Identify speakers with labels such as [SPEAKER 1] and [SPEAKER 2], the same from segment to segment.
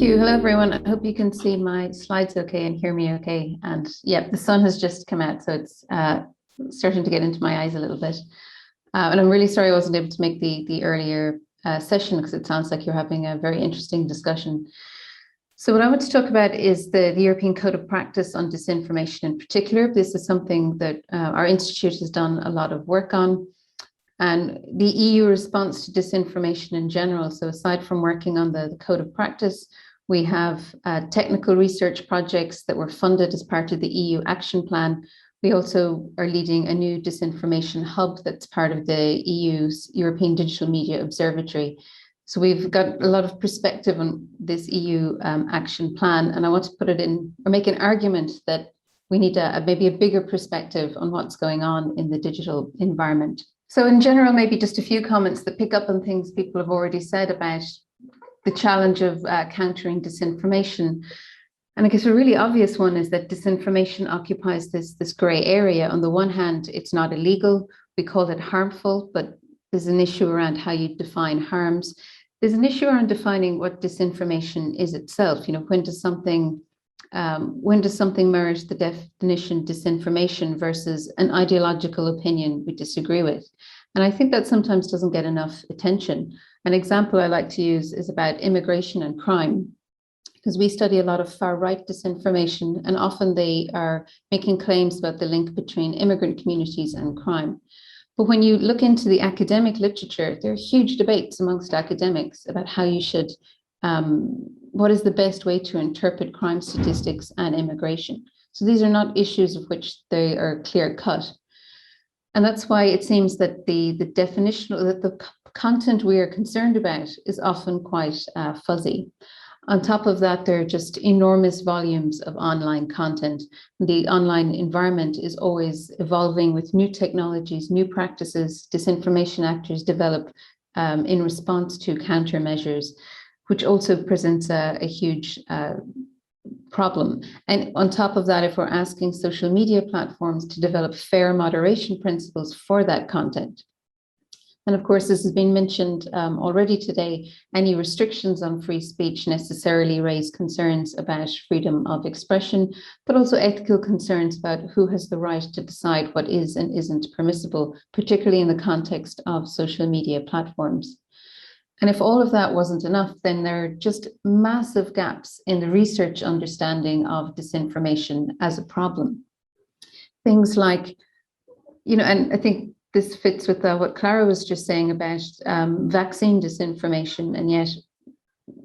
[SPEAKER 1] Thank you. Hello, everyone. I hope you can see my slides okay and hear me okay. And yeah, the sun has just come out, so it's starting to get into my eyes a little bit. And I'm really sorry I wasn't able to make the earlier session because it sounds like you're having a very interesting discussion. So what I want to talk about is the European Code of Practice on Disinformation in particular. This is something that our institute has done a lot of work on. And the EU response to disinformation in general. So aside from working on the Code of Practice, we have technical research projects that were funded as part of the EU Action Plan. We also are leading a new disinformation hub that's part of the EU's European Digital Media Observatory. So we've got a lot of perspective on this EU Action Plan, and I want to put it in, or make an argument that we need maybe a bigger perspective on what's going on in the digital environment. So in general, maybe just a few comments that pick up on things people have already said about the challenge of countering disinformation. And I guess a really obvious one is that disinformation occupies this gray area. On the one hand, it's not illegal. We call it harmful, but there's an issue around how you define harms. There's an issue around defining what disinformation is itself. You know, when does something merit the definition disinformation versus an ideological opinion we disagree with? And I think that sometimes doesn't get enough attention. An example I like to use is about immigration and crime, because we study a lot of far-right disinformation, and often they are making claims about the link between immigrant communities and crime. But when you look into the academic literature, there are huge debates amongst academics about how you should what is the best way to interpret crime statistics and immigration? So these are not issues of which they are clear cut. And that's why it seems that the definition, that the content we are concerned about is often quite fuzzy. On top of that, there are just enormous volumes of online content. The online environment is always evolving with new technologies, new practices. Disinformation actors develop in response to countermeasures, which also presents a huge problem. And on top of that, if we're asking social media platforms to develop fair moderation principles for that content, and of course, this has been mentioned already today, any restrictions on free speech necessarily raise concerns about freedom of expression, but also ethical concerns about who has the right to decide what is and isn't permissible, particularly in the context of social media platforms. And if all of that wasn't enough, then there are just massive gaps in the research understanding of disinformation as a problem. Things like, you know, and I think this fits with what Clara was just saying about vaccine disinformation. And yet,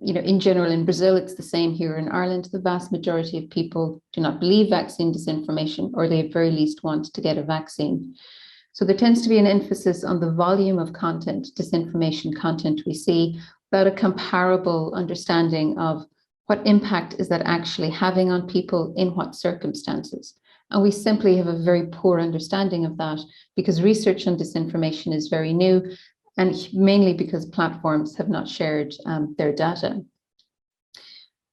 [SPEAKER 1] you know, in general, in Brazil, it's the same here in Ireland. The vast majority of people do not believe vaccine disinformation, or they at very least want to get a vaccine. So there tends to be an emphasis on the volume of content, disinformation content we see, without a comparable understanding of what impact is that actually having on people in what circumstances. And we simply have a very poor understanding of that because research on disinformation is very new, and mainly because platforms have not shared their data.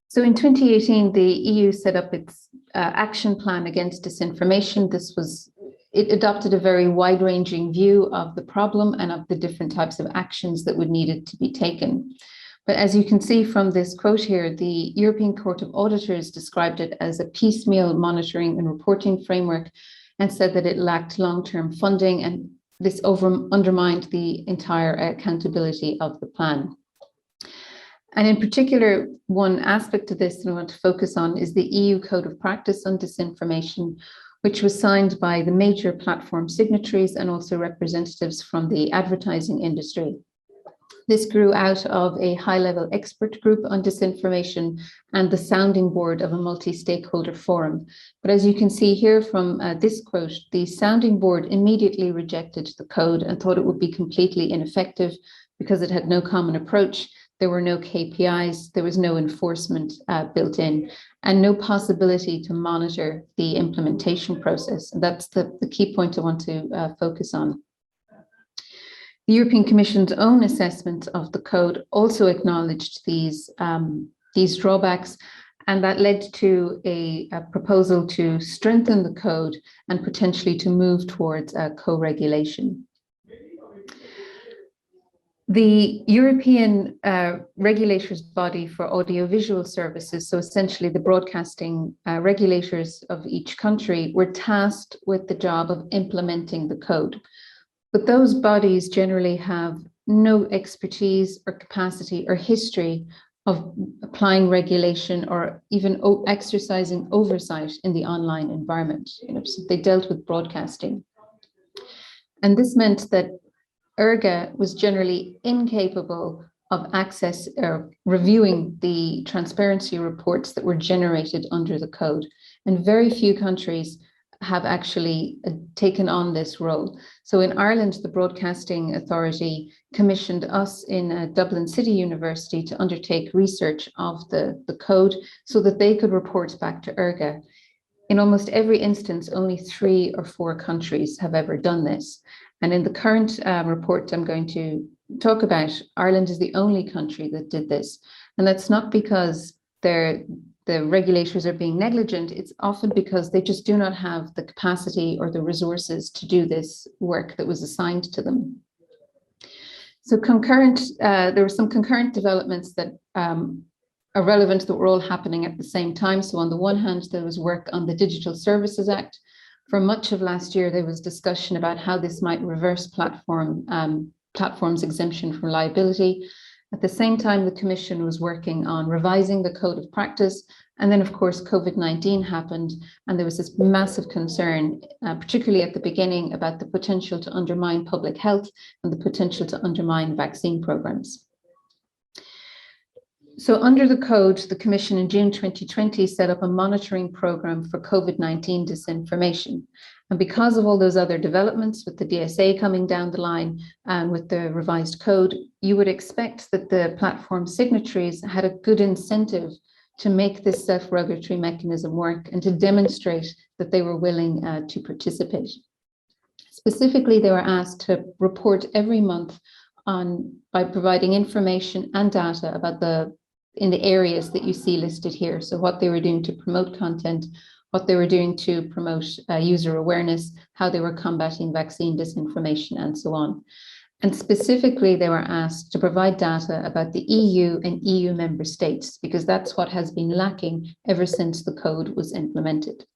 [SPEAKER 1] So in 2018, the EU set up its action plan against disinformation. It adopted a very wide-ranging view of the problem and of the different types of actions that would needed to be taken. But as you can see from this quote here, the European Court of Auditors described it as a piecemeal monitoring and reporting framework and said that it lacked long-term funding, and this undermined the entire accountability of the plan. And in particular, one aspect of this that I want to focus on is the EU Code of Practice on Disinformation, which was signed by the major platform signatories and also representatives from the advertising industry. This grew out of a high-level expert group on disinformation and the sounding board of a multi-stakeholder forum. But as you can see here from this quote, the sounding board immediately rejected the code and thought it would be completely ineffective because it had no common approach. There were no KPIs, there was no enforcement built in, and no possibility to monitor the implementation process. And that's the key point I want to focus on. The European Commission's own assessment of the code also acknowledged these drawbacks, and that led to a proposal to strengthen the code and potentially to move towards co-regulation. The European regulators body for audiovisual services, so essentially the broadcasting regulators of each country, were tasked with the job of implementing the code. But those bodies generally have no expertise or capacity or history of applying regulation or even exercising oversight in the online environment. So they dealt with broadcasting. And this meant that ERGA was generally incapable of access or reviewing the transparency reports that were generated under the code. And very few countries have actually taken on this role. So in Ireland, the Broadcasting Authority commissioned us in Dublin City University to undertake research of the code so that they could report back to ERGA. In almost every instance, only 3 or 4 countries have ever done this. And in the current report I'm going to talk about, Ireland is the only country that did this. And that's not because the regulators are being negligent, it's often because they just do not have the capacity or the resources to do this work that was assigned to them. So there were some concurrent developments that are relevant that were all happening at the same time. So on the one hand, there was work on the Digital Services Act. For much of last year, there was discussion about how this might reverse platforms' exemption from liability. At the same time, the Commission was working on revising the Code of Practice. And then, of course, COVID-19 happened, and there was this massive concern, particularly at the beginning, about the potential to undermine public health and the potential to undermine vaccine programs. So under the code, the Commission in June 2020 set up a monitoring program for COVID-19 disinformation. And because of all those other developments with the DSA coming down the line and with the revised code, you would expect that the platform signatories had a good incentive to make this self-regulatory mechanism work and to demonstrate that they were willing to participate. Specifically, they were asked to report every month by providing information and data about in the areas that you see listed here. So what they were doing to promote content, what they were doing to promote user awareness, how they were combating vaccine disinformation, and so on. And specifically, they were asked to provide data about the EU and EU member states, because that's what has been lacking ever since the code was implemented.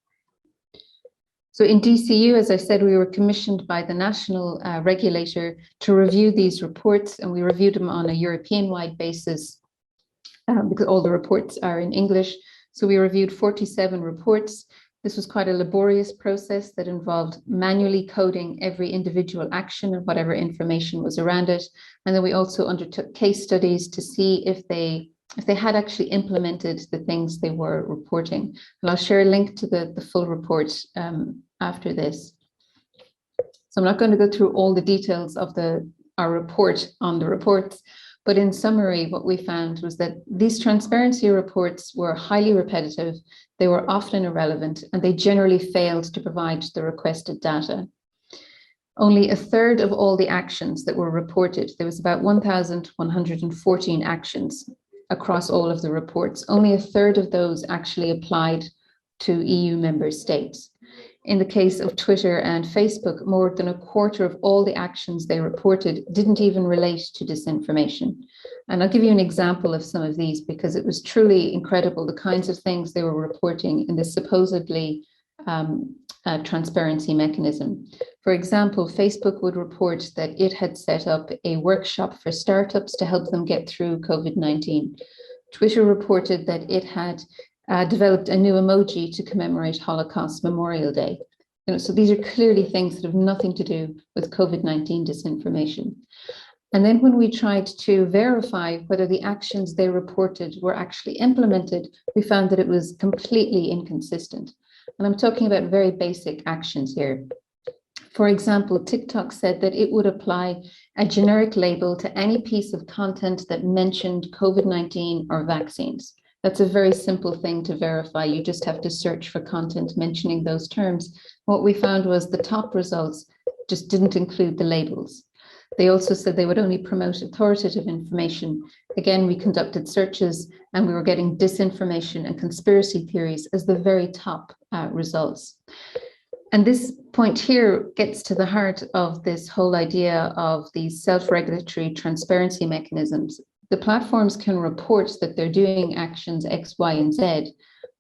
[SPEAKER 1] So in DCU, as I said, we were commissioned by the national regulator to review these reports, and we reviewed them on a European-wide basis because all the reports are in English. So we reviewed 47 reports. This was quite a laborious process that involved manually coding every individual action and whatever information was around it. And then we also undertook case studies to see if they had actually implemented the things they were reporting. And I'll share a link to the full report after this. So I'm not going to go through all the details of our report on the reports, but in summary, what we found was that these transparency reports were highly repetitive, they were often irrelevant, and they generally failed to provide the requested data. Only a third of all the actions that were reported, there was about 1,114 actions across all of the reports, only a third of those actually applied to EU member states. In the case of Twitter and Facebook, more than a quarter of all the actions they reported didn't even relate to disinformation. And I'll give you an example of some of these because it was truly incredible, the kinds of things they were reporting in this supposedly transparency mechanism. For example, Facebook would report that it had set up a workshop for startups to help them get through COVID-19. Twitter reported that it had developed a new emoji to commemorate Holocaust Memorial Day. So these are clearly things that have nothing to do with COVID-19 disinformation. And then when we tried to verify whether the actions they reported were actually implemented, we found that it was completely inconsistent. And I'm talking about very basic actions here. For example, TikTok said that it would apply a generic label to any piece of content that mentioned COVID-19 or vaccines. That's a very simple thing to verify. You just have to search for content mentioning those terms. What we found was the top results just didn't include the labels. They also said they would only promote authoritative information. Again, we conducted searches and we were getting disinformation and conspiracy theories as the very top results. And this point here gets to the heart of this whole idea of these self-regulatory transparency mechanisms. The platforms can report that they're doing actions X, Y, and Z,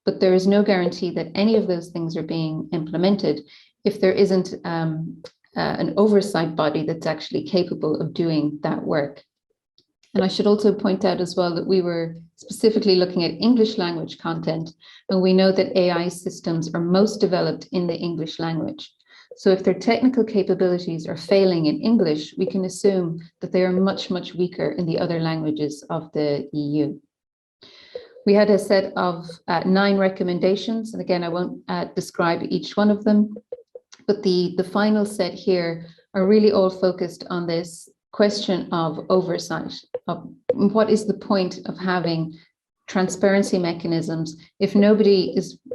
[SPEAKER 1] but there is no guarantee that any of those things are being implemented if there isn't an oversight body that's actually capable of doing that work. And I should also point out as well that we were specifically looking at English language content, and we know that AI systems are most developed in the English language. So if their technical capabilities are failing in English, we can assume that they are much, much weaker in the other languages of the EU. We had a set of 9 recommendations, and again, I won't describe each one of them, but the final set here are really all focused on this question of oversight, of what is the point of having transparency mechanisms if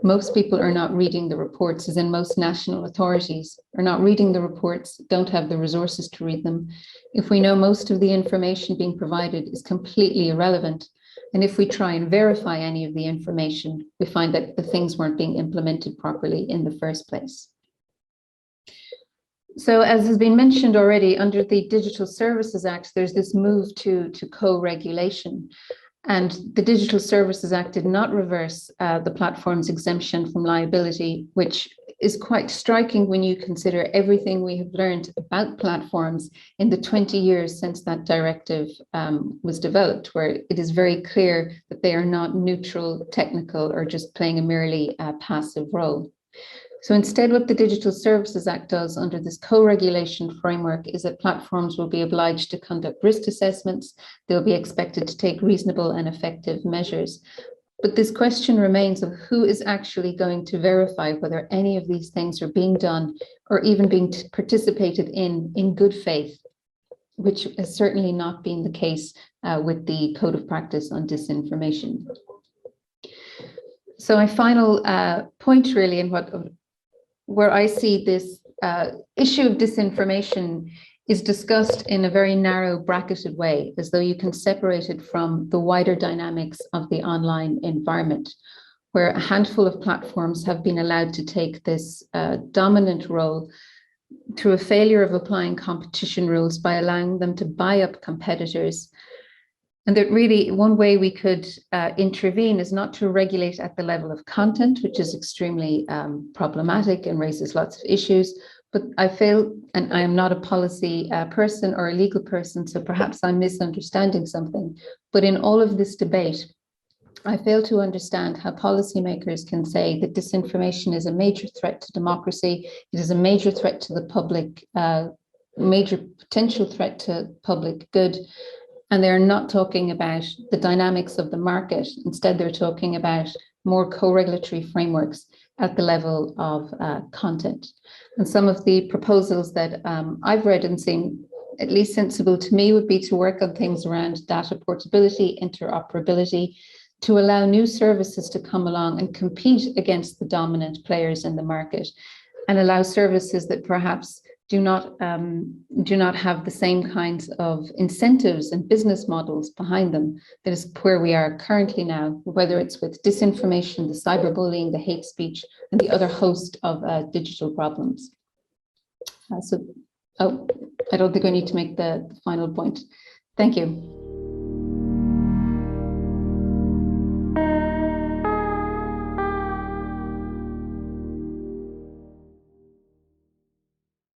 [SPEAKER 1] most people are not reading the reports, as in most national authorities are not reading the reports, don't have the resources to read them. If we know most of the information being provided is completely irrelevant, and if we try and verify any of the information, we find that the things weren't being implemented properly in the first place. So as has been mentioned already, under the Digital Services Act, there's this move to co-regulation. And the Digital Services Act did not reverse the platform's exemption from liability, which is quite striking when you consider everything we have learned about platforms in the 20 years since that directive was developed, where it is very clear that they are not neutral, technical, or just playing a merely passive role. So instead, what the Digital Services Act does under this co-regulation framework is that platforms will be obliged to conduct risk assessments. They'll be expected to take reasonable and effective measures. But this question remains of who is actually going to verify whether any of these things are being done or even being participated in good faith, which has certainly not been the case with the Code of Practice on Disinformation. So my final point really, and where I see this issue of disinformation is discussed in a very narrow bracketed way, as though you can separate it from the wider dynamics of the online environment, where a handful of platforms have been allowed to take this dominant role through a failure of applying competition rules by allowing them to buy up competitors. And that really one way we could intervene is not to regulate at the level of content, which is extremely problematic and raises lots of issues. But I feel, and I am not a policy person or a legal person, so perhaps I'm misunderstanding something. But in all of this debate, I fail to understand how policymakers can say that disinformation is a major threat to democracy. It is a major threat to the public, major potential threat to public good. And they're not talking about the dynamics of the market. Instead, they're talking about more co-regulatory frameworks at the level of content. And some of the proposals that I've read and seen, at least sensible to me, would be to work on things around data portability, interoperability, to allow new services to come along and compete against the dominant players in the market, and allow services that perhaps do not have the same kinds of incentives and business models behind them. That is where we are currently now, whether it's with disinformation, the cyberbullying, the hate speech, and the other host of digital problems. I don't think I need to make the final point. Thank you.